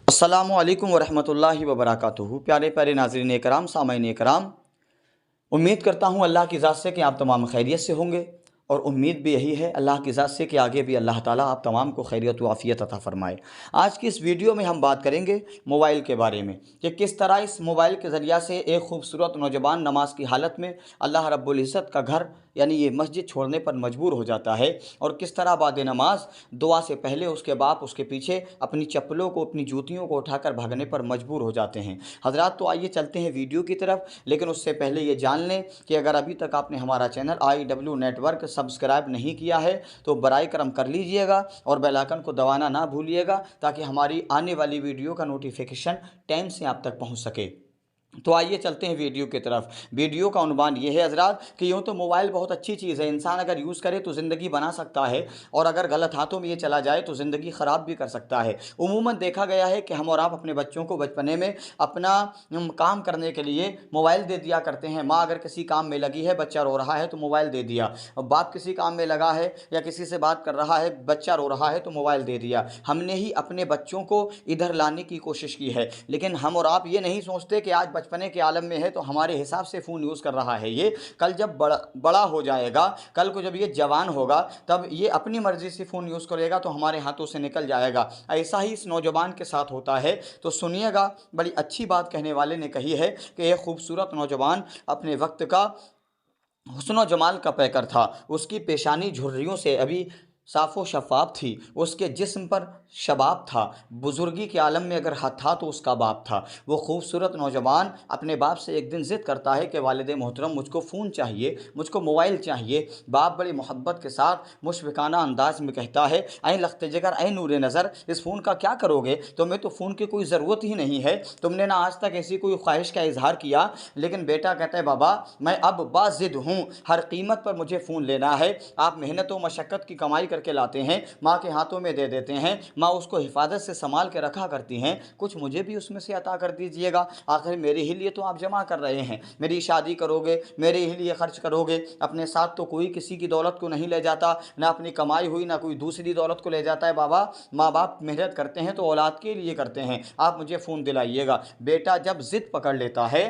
अस्सलामु अलैकुम वरहमतुल्लाहि वबरकातुहू। प्यारे प्यारे नाज़रीन करम, सामाईन करम, उम्मीद करता हूँ अल्लाह की ज़ात से कि आप तमाम खैरियत से होंगे। और उम्मीद भी यही है अल्लाह की ज़ात से कि आगे भी अल्लाह ताला आप तमाम को खैरियत व आफ़ियत अता फ़रमाए। आज की इस वीडियो में हम बात करेंगे मोबाइल के बारे में कि किस तरह इस मोबाइल के ज़रिया से एक खूबसूरत नौजवान नमाज की हालत में अल्लाह रब्बुल इज़्ज़त का घर यानी ये मस्जिद छोड़ने पर मजबूर हो जाता है, और किस तरह बाद नमाज दुआ से पहले उसके बाप उसके पीछे अपनी चप्पलों को, अपनी जूतियों को उठाकर भागने पर मजबूर हो जाते हैं। हज़रात, तो आइए चलते हैं वीडियो की तरफ, लेकिन उससे पहले ये जान लें कि अगर अभी तक आपने हमारा चैनल IW नेटवर्क सब्सक्राइब नहीं किया है तो बराए करम कर लीजिएगा और बेल आइकन को दबाना ना भूलिएगा, ताकि हमारी आने वाली वीडियो का नोटिफिकेशन टाइम से आप तक पहुंच सके। तो आइए चलते हैं वीडियो की तरफ। वीडियो का उन्वान ये है हज़रात कि यूँ तो मोबाइल बहुत अच्छी चीज़ है, इंसान अगर यूज़ करे तो ज़िंदगी बना सकता है, और अगर गलत हाथों में ये चला जाए तो ज़िंदगी ख़राब भी कर सकता है। उमूमन देखा गया है कि हम और आप अपने बच्चों को बचपने में अपना काम करने के लिए मोबाइल दे दिया करते हैं। माँ अगर किसी काम में लगी है, बच्चा रो रहा है तो मोबाइल दे दिया, और बाप किसी काम में लगा है या किसी से बात कर रहा है, बच्चा रो रहा है तो मोबाइल दे दिया। हमने ही अपने बच्चों को इधर लाने की कोशिश की है, लेकिन हम और आप ये नहीं सोचते कि आज बचपने के आलम में है तो हमारे हिसाब से फ़ोन यूज़ कर रहा है। ये कल जब बड़ा हो जाएगा, कल को जब ये जवान होगा, तब ये अपनी मर्ज़ी से फ़ोन यूज़ करेगा तो हमारे हाथों से निकल जाएगा। ऐसा ही इस नौजवान के साथ होता है। तो सुनिएगा, बड़ी अच्छी बात कहने वाले ने कही है कि एक खूबसूरत नौजवान अपने वक्त का हुस्न जमाल का पैकर था। उसकी पेशानी झुर्रियों से अभी साफ़ो शफ़ाफ थी, उसके जिस्म पर शबाब था, बुज़ुर्गी के आलम में अगर हाथ था तो उसका बाप था। वो खूबसूरत नौजवान अपने बाप से एक दिन ज़िद करता है कि वालिद मोहतरम, मुझको फ़ोन चाहिए, मुझको मोबाइल चाहिए। बाप बड़ी मोहब्बत के साथ मुशफ़िकाना अंदाज में कहता है, ऐ लख्त जिगर, ऐ नूर नज़र, इस फ़ोन का क्या करोगे? तुम्हें तो फ़ोन की कोई ज़रूरत ही नहीं है, तुमने ना आज तक ऐसी कोई ख्वाहिश का इजहार किया। लेकिन बेटा कहता है, बाबा मैं अब बाज़िद हूँ, हर कीमत पर मुझे फ़ोन लेना है। आप मेहनत व मशक्क़त की कमाई करके लाते हैं, माँ के हाथों में दे देते हैं, माँ उसको हिफाजत से संभाल के रखा करती हैं, कुछ मुझे भी उसमें से अता कर दीजिएगा। आखिर मेरे ही लिए तो आप जमा कर रहे हैं, मेरी शादी करोगे, मेरे ही लिए खर्च करोगे। अपने साथ तो कोई किसी की दौलत को नहीं ले जाता, ना अपनी कमाई हुई ना कोई दूसरी दौलत को ले जाता है। बाबा, माँ बाप मेहनत करते हैं तो औलाद के लिए करते हैं, आप मुझे फ़ोन दिलाइएगा। बेटा जब ज़िद पकड़ लेता है,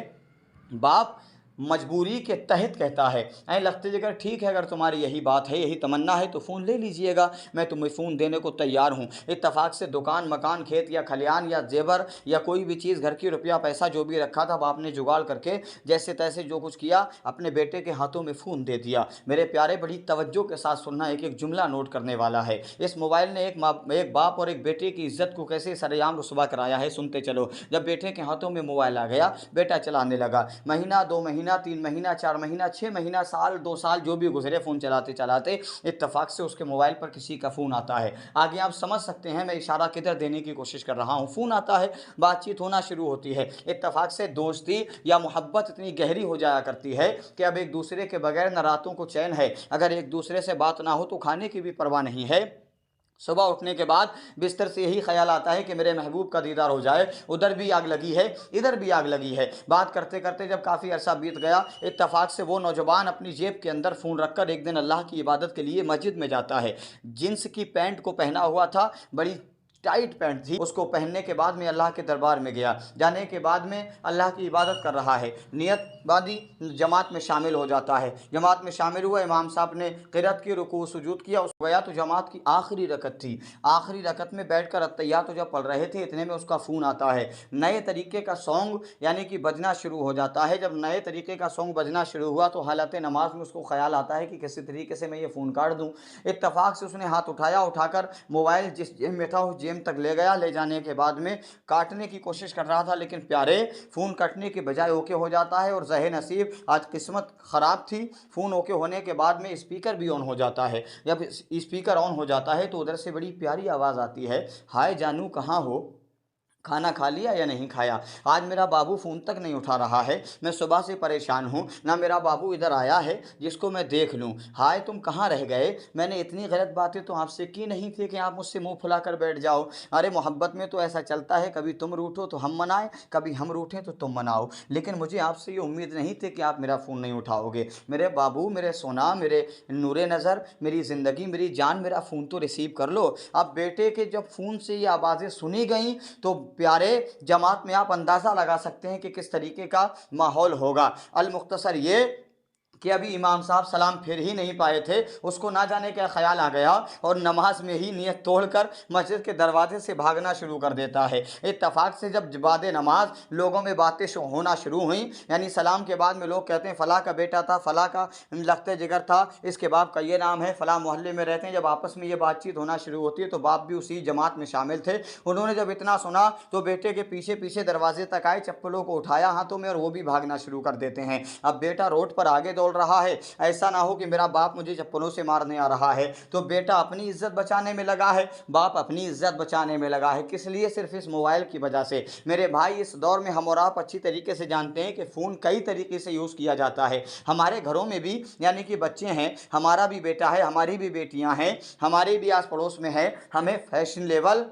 बाप मजबूरी के तहत कहता है, ऐ लख्त जिगर, ठीक है, अगर तुम्हारी यही बात है, यही तमन्ना है तो फ़ोन ले लीजिएगा, मैं तुम्हें फ़ोन देने को तैयार हूँ। इत्तफाक से दुकान, मकान, खेत या खलियान या जेवर या कोई भी चीज़, घर की रुपया पैसा जो भी रखा था, बाप ने जुगाड़ करके जैसे तैसे जो कुछ किया, अपने बेटे के हाथों में फ़ोन दे दिया। मेरे प्यारे, बड़ी तवज्जो के साथ सुनना, एक एक जुमला नोट करने वाला है। इस मोबाइल ने एक बाप और एक बेटे की इज्जत को कैसे सरेआम रुसवा कराया है, सुनते चलो। जब बेटे के हाथों में मोबाइल आ गया, बेटा चलाने लगा। महीना, 2 महीना, 3 महीना, 4 महीना, 6 महीना, साल, 2 साल जो भी गुजरे फ़ोन चलाते चलाते, इत्तफाक से उसके मोबाइल पर किसी का फ़ोन आता है। आगे आप समझ सकते हैं मैं इशारा किधर देने की कोशिश कर रहा हूँ। फ़ोन आता है, बातचीत होना शुरू होती है। इत्तफाक से दोस्ती या मोहब्बत इतनी गहरी हो जाया करती है कि अब एक दूसरे के बगैर न रातों को चैन है, अगर एक दूसरे से बात ना हो तो खाने की भी परवाह नहीं है। सुबह उठने के बाद बिस्तर से यही ख्याल आता है कि मेरे महबूब का दीदार हो जाए, उधर भी आग लगी है, इधर भी आग लगी है। बात करते करते जब काफ़ी अरसा बीत गया, इत्तफाक से वो नौजवान अपनी जेब के अंदर फ़ोन रखकर एक दिन अल्लाह की इबादत के लिए मस्जिद में जाता है। जींस की पैंट को पहना हुआ था, बड़ी टाइट पैंट थी, उसको पहनने के बाद में अल्लाह के दरबार में गया। जाने के बाद में अल्लाह की इबादत कर रहा है, नियत बादी जमात में शामिल हो जाता है। जमात में शामिल हुआ, इमाम साहब ने क़िरात की रुकू सुजूद किया, उस गया तो जमात की आखिरी रकत थी। आखिरी रकत में बैठकर अत्तहियात तो जब पढ़ रहे थे, इतने में उसका फ़ोन आता है। नए तरीके का सॉन्ग यानी कि बजना शुरू हो जाता है। जब नए तरीके का सॉन्ग बजना शुरू हुआ तो हालत नमाज में उसको ख्याल आता है कि किसी तरीके से मैं ये फ़ोन काट दूँ। इत्तफाक से उसने हाथ उठाया, उठाकर मोबाइल जिस जेब में था उस जेब तक ले गया। ले जाने के बाद में काटने की कोशिश कर रहा था, लेकिन प्यारे, फ़ोन कटने के बजाय ओके हो जाता है। और ज़हे नसीब, आज किस्मत ख़राब थी, फ़ोन ओके होने के बाद में स्पीकर भी ऑन हो जाता है। जब स्पीकर ऑन हो जाता है तो उधर से बड़ी प्यारी आवाज़ आती है, हाय जानू कहाँ हो, खाना खा लिया या नहीं खाया? आज मेरा बाबू फ़ोन तक नहीं उठा रहा है, मैं सुबह से परेशान हूँ, ना मेरा बाबू इधर आया है जिसको मैं देख लूँ। हाय तुम कहाँ रह गए? मैंने इतनी गलत बातें तो आपसे की नहीं थी कि आप मुझसे मुंह फुला कर बैठ जाओ। अरे मोहब्बत में तो ऐसा चलता है, कभी तुम रूठो तो हम मनाएं, कभी हम रूठें तो तुम मनाओ, लेकिन मुझे आपसे ये उम्मीद नहीं थी कि आप मेरा फ़ोन नहीं उठाओगे। मेरे बाबू, मेरे सोना, मेरे नूरे नज़र, मेरी ज़िंदगी, मेरी जान, मेरा फ़ोन तो रिसीव कर लो। अब बेटे के जब फ़ोन से ये आवाज़ें सुनी गई तो प्यारे जमात में आप अंदाज़ा लगा सकते हैं कि किस तरीके का माहौल होगा। अलमुख्तसर ये कि अभी इमाम साहब सलाम फिर ही नहीं पाए थे, उसको ना जाने क्या ख्याल आ गया और नमाज में ही नियत तोड़कर मस्जिद के दरवाजे से भागना शुरू कर देता है। इत्तफाक से जब बाद नमाज लोगों में बातें होना शुरू हुई, यानी सलाम के बाद में लोग कहते हैं फ़लाँ का बेटा था, फ़लाँ का लखते जिगर था, इसके बाप का ये नाम है, फ़लाँ मोहल्ले में रहते हैं। जब आपस में ये बातचीत होना शुरू होती है तो बाप भी उसी जमात में शामिल थे। उन्होंने जब इतना सुना तो बेटे के पीछे पीछे दरवाजे तक आए, चप्पलों को उठाया हाथों में और वो भी भागना शुरू कर देते हैं। अब बेटा रोड पर आगे दौड़ रहा है, ऐसा ना हो कि मेरा बाप मुझे चप्पलों से मारने आ रहा है। तो बेटा अपनी इज्जत बचाने में लगा है, बाप अपनी इज्जत बचाने में लगा है। किस लिए? सिर्फ इस मोबाइल की वजह से। मेरे भाई, इस दौर में हम और आप अच्छी तरीके से जानते हैं कि फ़ोन कई तरीके से यूज़ किया जाता है। हमारे घरों में भी यानी कि बच्चे हैं, हमारा भी बेटा है, हमारी भी बेटियां हैं, हमारे भी आस पड़ोस में है। हमें फैशन लेवल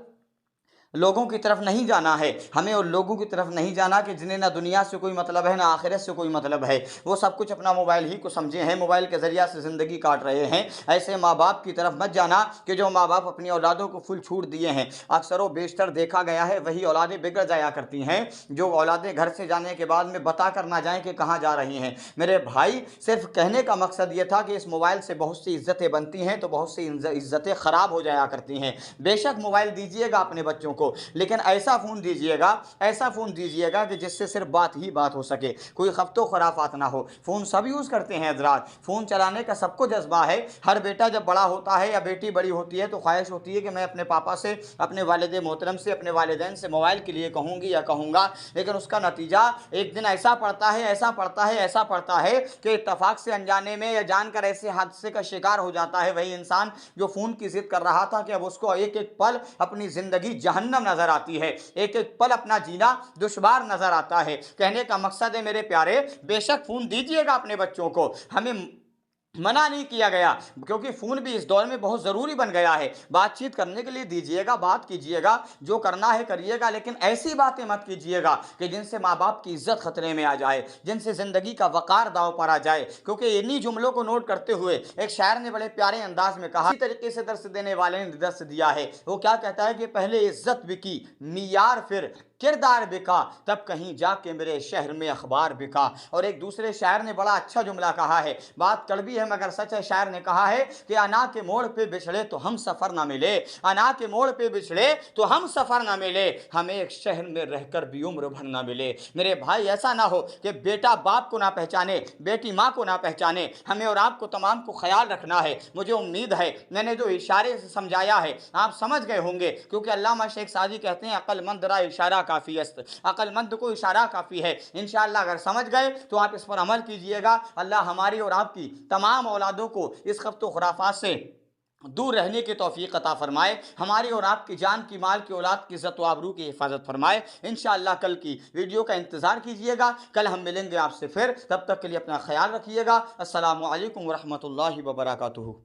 लोगों की तरफ नहीं जाना है, हमें उन लोगों की तरफ नहीं जाना कि जिन्हें ना दुनिया से कोई मतलब है ना आखिरत से कोई मतलब है। वो सब कुछ अपना मोबाइल ही को समझे हैं, मोबाइल के ज़रिया से ज़िंदगी काट रहे हैं। ऐसे माँ बाप की तरफ मत जाना कि जो माँ बाप अपनी औलादों को फुल छूट दिए हैं। अक्सर व बेशतर देखा गया है वही औलादें बिगड़ जाया करती हैं जो औलादें घर से जाने के बाद में बता कर ना जाएँ कि कहाँ जा रही हैं। मेरे भाई, सिर्फ कहने का मकसद ये था कि इस मोबाइल से बहुत सी इज़्ज़तें बनती हैं तो बहुत सी इज़्ज़तें ख़राब हो जाया करती हैं। बेशक मोबाइल दीजिएगा अपने बच्चों को, लेकिन ऐसा फ़ोन दीजिएगा, ऐसा फ़ोन दीजिएगा कि जिससे सिर्फ बात ही बात हो सके, कोई खफ्तो खराफात ना हो। फ़ोन सब यूज़ करते हैं हज़रात, फ़ोन चलाने का सबको जज्बा है। हर बेटा जब बड़ा होता है या बेटी बड़ी होती है तो ख्वाहिश होती है कि मैं अपने पापा से, अपने वालिद मोहतरम से, अपने वालिदैन से मोबाइल के लिए कहूँगी या कहूँगा। लेकिन उसका नतीजा एक दिन ऐसा पड़ता है, ऐसा पड़ता है, ऐसा पड़ता है कि इत्तफाक से अनजाने में या जानकर ऐसे हादसे का शिकार हो जाता है वही इंसान जो फ़ोन की ज़िद कर रहा था कि अब उसको एक एक पल अपनी ज़िंदगी जहन्नम नजर आती है, एक एक पल अपना जीना दुश्वार नजर आता है। कहने का मकसद है मेरे प्यारे, बेशक फ़ोन दीजिएगा अपने बच्चों को, हमें मना नहीं किया गया, क्योंकि फ़ोन भी इस दौर में बहुत ज़रूरी बन गया है। बातचीत करने के लिए दीजिएगा, बात कीजिएगा, जो करना है करिएगा, लेकिन ऐसी बातें मत कीजिएगा कि जिनसे माँ बाप की इज्जत खतरे में आ जाए, जिनसे ज़िंदगी का वक़ार दाव पर आ जाए। क्योंकि इन्हीं जुमलों को नोट करते हुए एक शायर ने बड़े प्यारे अंदाज में कहा, इसी तरीके से दर्स देने वाले ने दर्स दिया है। वो क्या कहता है कि पहले इज्जत बिकी, मियार फिर किरदार बिका, तब कहीं जाके मेरे शहर में अखबार बिका। और एक दूसरे शायर ने बड़ा अच्छा जुमला कहा है, बात कड़वी है मगर सच है। शायर ने कहा है कि अना के मोड़ पे बिछड़े तो हम सफ़र ना मिले, अना के मोड़ पे बिछड़े तो हम सफ़र ना मिले, हमें एक शहर में रहकर भी उम्र भर ना मिले। मेरे भाई, ऐसा ना हो कि बेटा बाप को ना पहचाने, बेटी माँ को ना पहचाने। हमें और आपको तमाम को ख्याल रखना है। मुझे उम्मीद है मैंने जो इशारे से समझाया है आप समझ गए होंगे, क्योंकि अल्लामा शेख सादी कहते हैं अक्लमंद रा इशारा काफ़ी अस्त, अक्लमंद को इशारा काफ़ी है। इंशाअल्लाह अगर समझ गए तो आप इस पर अमल कीजिएगा। अल्लाह हमारी और आपकी तमाम औलादों को इस खफ्त खुराफात से दूर रहने की तौफीक अता फरमाए, हमारी और आपकी जान की, माल की, औलाद की इज़्ज़त व आबरू की हिफाजत फरमाए। इंशाअल्लाह कल की वीडियो का इंतज़ार कीजिएगा, कल हम मिलेंगे आपसे फिर। तब तक के लिए अपना ख्याल रखिएगा। अस्सलामु अलैकुम व रहमतुल्लाहि व बरकातुहू।